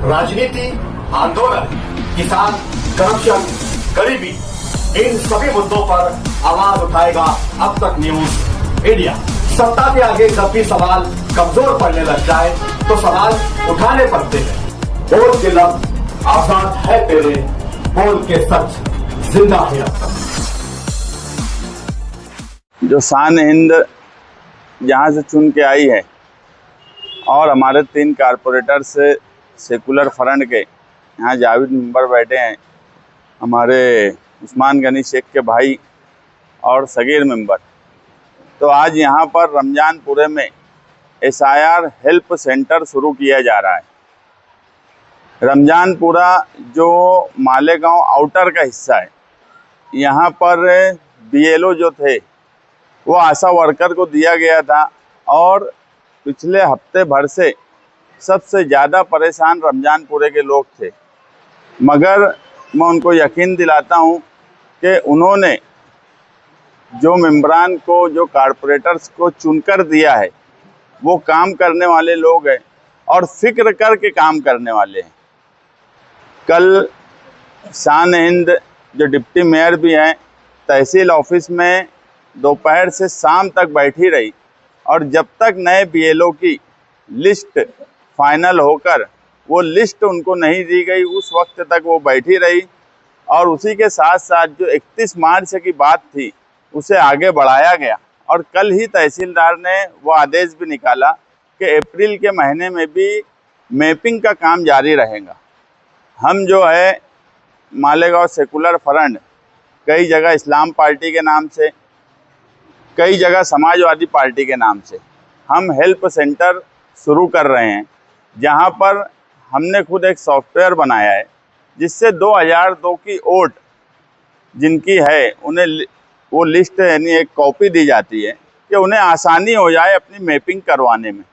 राजनीति, आंदोलन, किसान, करप्शन, गरीबी, इन सभी मुद्दों पर आवाज उठाएगा अब तक न्यूज इंडिया। सत्ता के आगे जब भी सवाल कमजोर पड़ने लग जाए तो सवाल उठाने पड़ते हैं। बोल के लफ्ज आजाद है तेरे, बोल के सच जिंदा है अब तक। जो शान हिंद जहाँ से चुन के आई है और हमारे 3 कारपोरेटर से सेकुलर फ्रंट के यहाँ जावेद मेंबर बैठे हैं, हमारे उस्मान गनी शेख के भाई और सगीर मेंबर। तो आज यहाँ पर रमजानपुरे में SIR हेल्प सेंटर शुरू किया जा रहा है। रमजानपुरा जो मालेगांव आउटर का हिस्सा है, यहाँ पर BLO जो थे वो आशा वर्कर को दिया गया था और पिछले हफ्ते भर से सबसे ज़्यादा परेशान रमजानपुरे के लोग थे। मगर मैं उनको यकीन दिलाता हूँ कि उन्होंने जो मेंबरान को, जो कारपोरेटर्स को चुनकर दिया है, वो काम करने वाले लोग हैं और फिक्र करके काम करने वाले हैं। कल शान हिंद जो डिप्टी मेयर भी हैं, तहसील ऑफिस में दोपहर से शाम तक बैठी रही और जब तक नए BLO की लिस्ट फाइनल होकर वो लिस्ट उनको नहीं दी गई, उस वक्त तक वो बैठी रही। और उसी के साथ साथ जो 31 मार्च की बात थी उसे आगे बढ़ाया गया और कल ही तहसीलदार ने वो आदेश भी निकाला कि अप्रैल के महीने में भी मैपिंग का काम जारी रहेगा। हम जो है मालेगांव सेकुलर फ्रंट, कई जगह इस्लाम पार्टी के नाम से, कई जगह समाजवादी पार्टी के नाम से हम हेल्प सेंटर शुरू कर रहे हैं, जहां पर हमने खुद एक सॉफ्टवेयर बनाया है जिससे 2002 की वोट जिनकी है उन्हें वो लिस्ट यानी एक कॉपी दी जाती है कि उन्हें आसानी हो जाए अपनी मैपिंग करवाने में।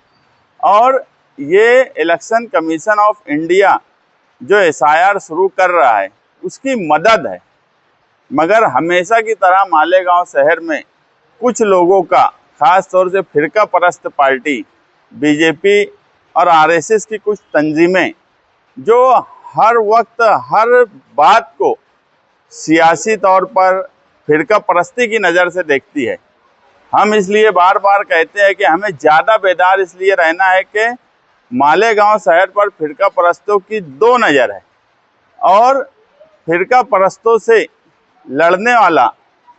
और ये इलेक्शन कमीशन ऑफ इंडिया जो SIR शुरू कर रहा है उसकी मदद है। मगर हमेशा की तरह मालेगांव शहर में कुछ लोगों का, ख़ास तौर से फिरका परस्त पार्टी BJP और RSS की कुछ तंजीमें जो हर वक्त हर बात को सियासी तौर पर फिरका परस्ती की नज़र से देखती है। हम इसलिए बार बार कहते हैं कि हमें ज़्यादा बेदार इसलिए रहना है कि मालेगांव शहर पर फिरका परस्तों की 2 नज़र है और फिरका परस्तों से लड़ने वाला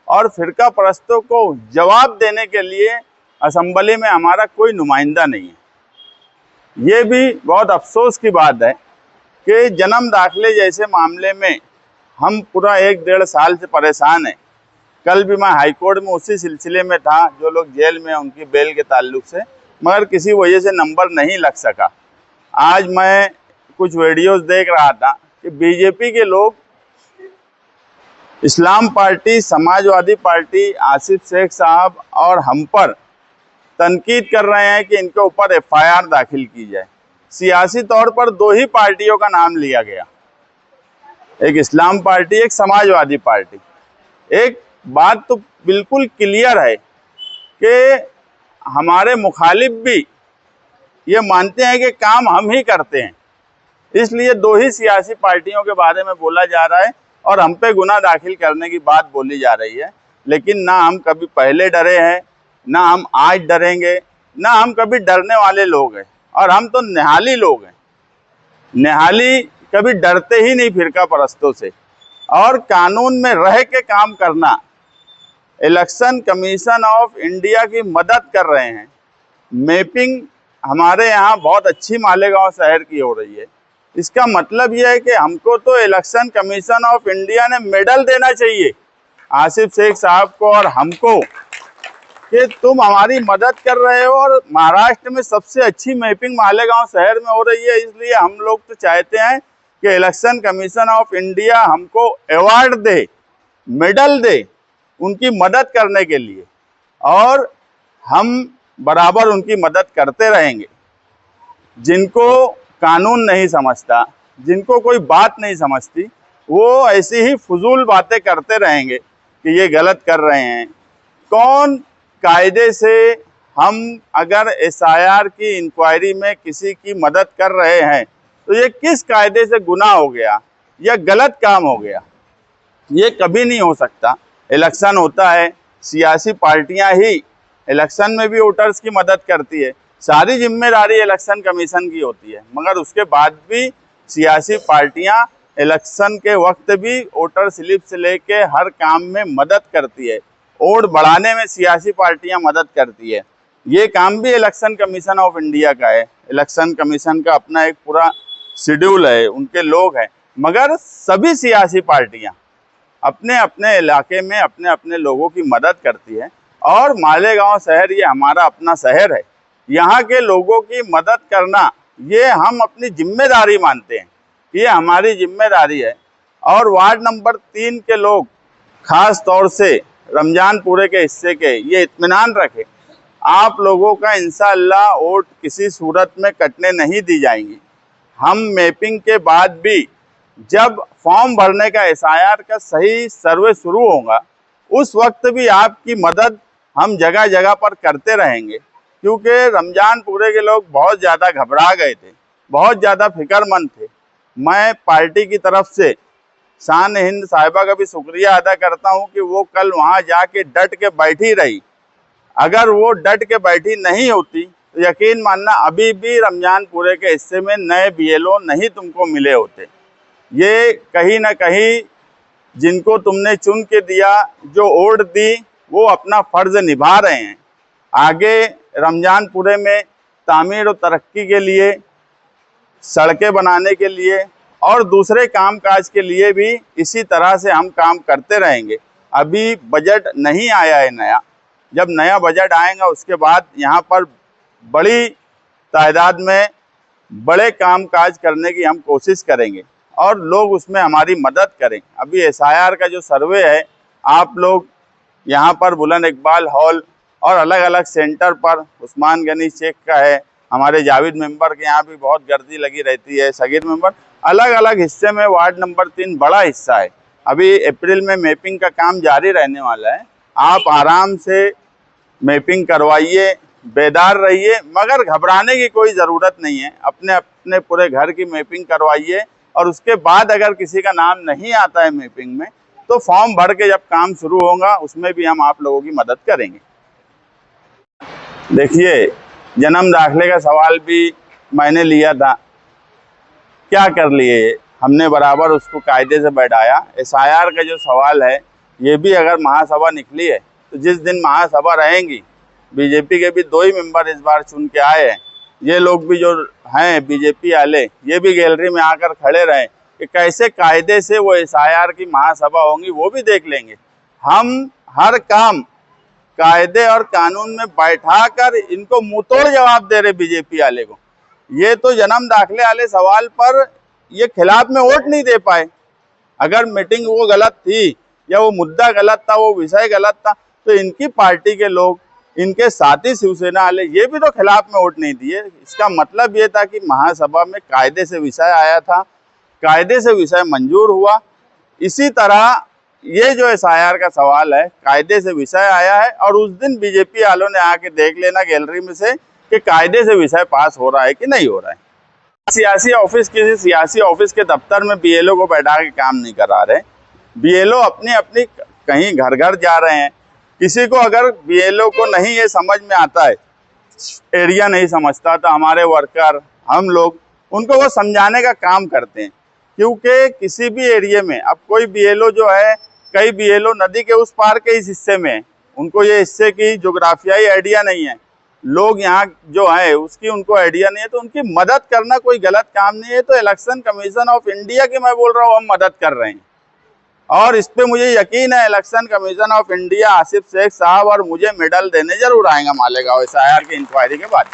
और फिरका परस्तों को जवाब देने के लिए असेंबली में हमारा कोई नुमाइंदा नहीं है। ये भी बहुत अफसोस की बात है कि जन्म दाखिले जैसे मामले में हम पूरा 1-1.5 साल से परेशान हैं। कल भी मैं हाईकोर्ट में उसी सिलसिले में था, जो लोग जेल में उनकी बेल के ताल्लुक से, मगर किसी वजह से नंबर नहीं लग सका। आज मैं कुछ वीडियोस देख रहा था कि BJP के लोग इस्लाम पार्टी, समाजवादी पार्टी, आसिफ शेख साहब और हम पर तनकीद कर रहे हैं कि इनके ऊपर FIR दाखिल की जाए। सियासी तौर पर 2 ही पार्टियों का नाम लिया गया, एक इस्लाम पार्टी, एक समाजवादी पार्टी। एक बात तो बिल्कुल क्लियर है कि हमारे मुखालिफ भी ये मानते हैं कि काम हम ही करते हैं, इसलिए 2 ही सियासी पार्टियों के बारे में बोला जा रहा है और हम पे गुनाह दाखिल करने की बात बोली जा रही है। लेकिन ना हम कभी पहले डरे हैं, ना हम आज डरेंगे, ना हम कभी डरने वाले लोग हैं। और हम तो निहाली लोग हैं, निहाली कभी डरते ही नहीं फिरका परस्तों से। और कानून में रह के काम करना, इलेक्शन कमीशन ऑफ इंडिया की मदद कर रहे हैं। मैपिंग हमारे यहाँ बहुत अच्छी मालेगांव शहर की हो रही है। इसका मतलब यह है कि हमको तो इलेक्शन कमीशन ऑफ इंडिया ने मेडल देना चाहिए आसिफ शेख साहब को और हमको कि तुम हमारी मदद कर रहे हो। और महाराष्ट्र में सबसे अच्छी मैपिंग मालेगांव शहर में हो रही है, इसलिए हम लोग तो चाहते हैं कि इलेक्शन कमीशन ऑफ इंडिया हमको अवार्ड दे, मेडल दे उनकी मदद करने के लिए, और हम बराबर उनकी मदद करते रहेंगे। जिनको कानून नहीं समझता, जिनको कोई बात नहीं समझती, वो ऐसी ही फजूल बातें करते रहेंगे कि ये गलत कर रहे हैं। कौन कायदे से हम अगर SIR की इंक्वायरी में किसी की मदद कर रहे हैं तो ये किस कायदे से गुनाह हो गया या गलत काम हो गया? ये कभी नहीं हो सकता। इलेक्शन होता है, सियासी पार्टियां ही इलेक्शन में भी वोटर्स की मदद करती है, सारी जिम्मेदारी इलेक्शन कमीशन की होती है, मगर उसके बाद भी सियासी पार्टियां इलेक्शन के वक्त भी वोटर स्लिप से लेके हर काम में मदद करती है। वोट बढ़ाने में सियासी पार्टियां मदद करती है। ये काम भी इलेक्शन कमीशन ऑफ इंडिया का है। इलेक्शन कमीशन का अपना एक पूरा शेड्यूल है, उनके लोग हैं, मगर सभी सियासी पार्टियां अपने अपने इलाके में अपने अपने लोगों की मदद करती है। और मालेगांव शहर ये हमारा अपना शहर है, यहाँ के लोगों की मदद करना ये हम अपनी जिम्मेदारी मानते हैं, ये हमारी जिम्मेदारी है। और वार्ड नंबर 3 के लोग खास तौर से रमजानपुरे के हिस्से के ये इत्मीनान रखें, आप लोगों का इंशाअल्लाह वोट किसी सूरत में कटने नहीं दी जाएंगी। हम मैपिंग के बाद भी जब फॉर्म भरने का SIR का सही सर्वे शुरू होगा, उस वक्त भी आपकी मदद हम जगह जगह पर करते रहेंगे, क्योंकि रमजानपुरे के लोग बहुत ज़्यादा घबरा गए थे, बहुत ज़्यादा फिक्रमंद थे। मैं पार्टी की तरफ से शान हिंद साहिबा का भी शुक्रिया अदा करता हूं कि वो कल वहां जाके डट के बैठी रही। अगर वो डट के बैठी नहीं होती तो यकीन मानना अभी भी रमजानपुरे के हिस्से में नए BLO नहीं तुमको मिले होते। ये कहीं ना कहीं जिनको तुमने चुन के दिया, जो वोट दी, वो अपना फर्ज निभा रहे हैं। आगे रमजानपुरे में तामीर और तरक्की के लिए, सड़कें बनाने के लिए और दूसरे कामकाज के लिए भी इसी तरह से हम काम करते रहेंगे। अभी बजट नहीं आया है नया, जब नया बजट आएगा उसके बाद यहाँ पर बड़ी तादाद में बड़े कामकाज करने की हम कोशिश करेंगे और लोग उसमें हमारी मदद करें। अभी SIR का जो सर्वे है, आप लोग यहाँ पर बुलंद इकबाल हॉल और अलग अलग सेंटर पर, उस्मान गनी शेख का है, हमारे जावेद मेंबर के यहाँ भी बहुत गर्दी लगी रहती है, सगीर मेंबर, अलग अलग हिस्से में वार्ड नंबर 3 बड़ा हिस्सा है। अभी अप्रैल में मैपिंग का काम जारी रहने वाला है। आप आराम से मैपिंग करवाइए, बेदार रहिए, मगर घबराने की कोई ज़रूरत नहीं है। अपने अपने पूरे घर की मैपिंग करवाइए और उसके बाद अगर किसी का नाम नहीं आता है मैपिंग में, तो फॉर्म भर के जब काम शुरू होगा उसमें भी हम आप लोगों की मदद करेंगे। देखिए, जन्म दाखिले का सवाल भी मैंने लिया था, क्या कर लिए हमने, बराबर उसको कायदे से बैठाया। SIR का जो सवाल है, ये भी अगर महासभा निकली है तो जिस दिन महासभा रहेंगी, बीजेपी के भी 2 ही मेंबर इस बार चुन के आए हैं, ये लोग भी जो हैं बीजेपी वाले, ये भी गैलरी में आकर खड़े रहें कि कैसे कायदे से वो SIR की महासभा होंगी, वो भी देख लेंगे। हम हर काम कायदे और कानून में बैठाकर इनको मुंहतोड़ जवाब दे रहे बीजेपी वाले को। ये तो जन्म दाखिले वाले सवाल पर ये खिलाफ में वोट नहीं दे पाए। अगर मीटिंग वो गलत थी या वो मुद्दा गलत था, वो विषय गलत था, तो इनकी पार्टी के लोग, इनके साथी शिवसेना वाले, ये भी तो खिलाफ में वोट नहीं दिए। इसका मतलब ये था कि महासभा में कायदे से विषय आया था, कायदे से विषय मंजूर हुआ। इसी तरह ये जो SIR का सवाल है, कायदे से विषय आया है और उस दिन बीजेपी वालों ने आके देख लेना गैलरी में से कि कायदे से विषय पास हो रहा है कि नहीं हो रहा है। सियासी ऑफिस, किसी सियासी ऑफिस के दफ्तर में BLO को बैठा के काम नहीं करा रहे। BLO अपनी अपनी कहीं घर घर जा रहे हैं। किसी को अगर BLO को नहीं ये समझ में आता है, एरिया नहीं समझता, तो हमारे वर्कर, हम लोग उनको वो समझाने का काम करते हैं। क्योंकि किसी भी एरिया में अब कोई BLO जो है, कई BLO नदी के उस पार के इस हिस्से में, उनको ये हिस्से की जोग्राफियाई आइडिया नहीं है, लोग यहाँ जो है उसकी उनको आइडिया नहीं है, तो उनकी मदद करना कोई गलत काम नहीं है। तो इलेक्शन कमीशन ऑफ इंडिया की मैं बोल रहा हूँ, हम मदद कर रहे हैं और इस पे मुझे यकीन है election commission of India Asif Shaikh साहब और मुझे मेडल देने जरूर आएगा मालेगांव SIR की इंक्वायरी के बाद।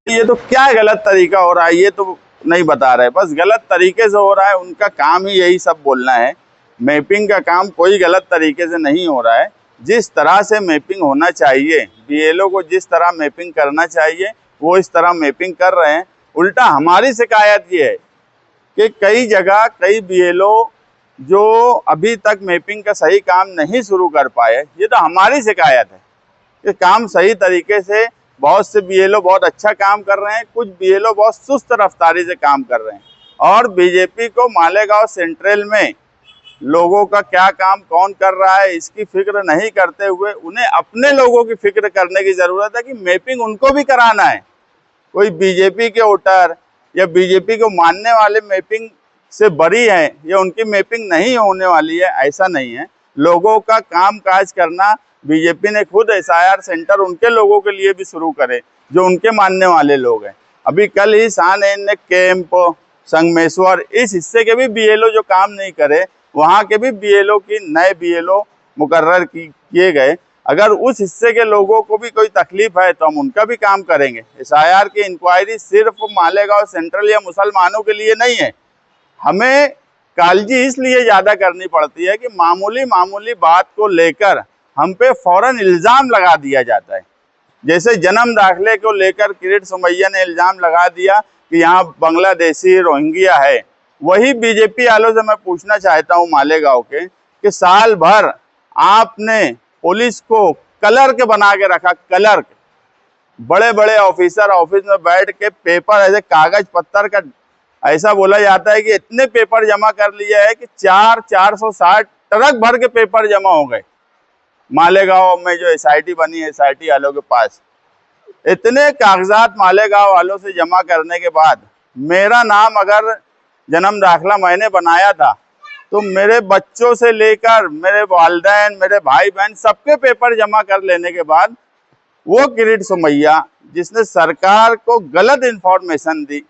ये तो क्या गलत तरीका हो रहा है, ये तो नहीं बता रहे, बस गलत तरीके से हो रहा है। उनका काम ही यही सब बोलना है। मैपिंग का काम कोई गलत तरीके से नहीं हो रहा है। जिस तरह से मैपिंग होना चाहिए, BLO को जिस तरह मैपिंग करना चाहिए, वो इस तरह मैपिंग कर रहे हैं। उल्टा हमारी शिकायत ये है कि कई जगह कई BLO जो अभी तक मैपिंग का सही काम नहीं शुरू कर पाए, ये तो हमारी शिकायत है कि काम सही तरीके से बहुत से बीएलओ बहुत अच्छा काम कर रहे हैं, कुछ बीएलओ बहुत सुस्त रफ्तारी से काम कर रहे हैं। और बीजेपी को मालेगांव सेंट्रल में लोगों का क्या काम कौन कर रहा है इसकी फिक्र नहीं करते हुए उन्हें अपने लोगों की फिक्र करने की जरूरत है कि मैपिंग उनको भी कराना है। कोई बीजेपी के वोटर या बीजेपी को मानने वाले मैपिंग से बरी है या उनकी मैपिंग नहीं होने वाली है, ऐसा नहीं है। लोगों का काम काज करना बीजेपी ने खुद एसआईआर सेंटर उनके लोगों के लिए भी शुरू करे जो उनके मानने वाले लोग हैं। अभी कल ही शाहनैन ने कैंप, संगमेश्वर इस हिस्से के भी बीएलओ जो काम नहीं करे वहाँ के भी बीएलओ की नए बीएलओ मुकर्रर किए गए। अगर उस हिस्से के लोगों को भी कोई तकलीफ है तो हम उनका भी काम करेंगे। एसआईआर की इंक्वायरी सिर्फ मालेगांव सेंट्रल या मुसलमानों के लिए नहीं है। हमें कालजी इसलिए ज़्यादा करनी पड़ती है कि मामूली बात को लेकर हम पे फौरन इल्ज़ाम लगा दिया जाता है। जैसे जन्म दाखिले को लेकर किरीट सोमैया ने इल्ज़ाम लगा दिया कि यहाँ बांग्लादेशी रोहिंग्या है। वही बीजेपी वालों से मैं पूछना चाहता हूँ मालेगांव के कि साल भर आपने पुलिस को क्लर्क बना के रखा। क्लर्क बड़े बड़े ऑफिसर ऑफिस में बैठ के पेपर ऐसे कागज पत्थर का ऐसा बोला जाता है कि इतने पेपर जमा कर लिया है कि 460 ट्रक भर के पेपर जमा हो गए मालेगांव में जो एसआईटी बनी है एसआईटी वालों के पास। इतने कागजात मालेगांव वालों से जमा करने के बाद मेरा नाम अगर जन्म दाखिला मैंने बनाया था तो मेरे बच्चों से लेकर मेरे वालिदैन, मेरे भाई बहन सबके पेपर जमा कर लेने के बाद वो किरीट सोमैया जिसने सरकार को गलत इंफॉर्मेशन दी,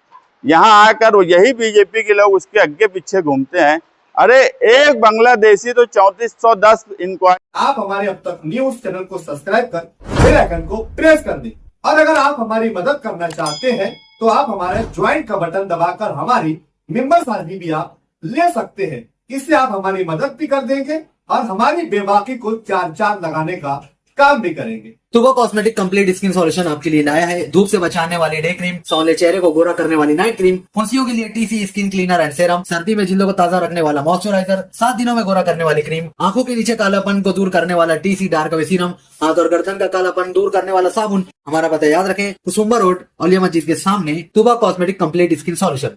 यहाँ आकर वो यही बीजेपी के लोग उसके आगे पीछे घूमते हैं। अरे एक बांग्लादेशी तो 3410 इंक्वायरी। आप हमारे अब तक न्यूज चैनल को सब्सक्राइब कर बेल आइकन को प्रेस कर दें। और अगर आप हमारी मदद करना चाहते हैं तो आप हमारे ज्वाइन का बटन दबाकर हमारी मेंबर्स आदमी भी आप ले सकते हैं। इससे आप हमारी मदद भी कर देंगे और हमारी बेबाकी को चार चांद लगाने का काम भी करेंगे। तुबा कॉस्मेटिक कंप्लीट स्किन सॉल्यूशन आपके लिए लाया है धूप से बचाने वाली डे क्रीम, सौंले चेहरे को गोरा करने वाली नाइट क्रीम, फुंसियों के लिए TC skin cleaner and serum, सर्दी में जिल्दों को ताजा रखने वाला मॉइस्चराइजर, 7 दिनों में गोरा करने वाली क्रीम, आंखों के नीचे कालापन को दूर करने वाला टीसी डार्क वे सीरम, हाथ और गर्दन का कालापन दूर करने वाला साबुन। हमारा पता याद रखें, कुसुम्बा रोड, औलिया मस्जिद के सामने, तुबा कॉस्मेटिक कंप्लीट स्किन सॉल्यूशन।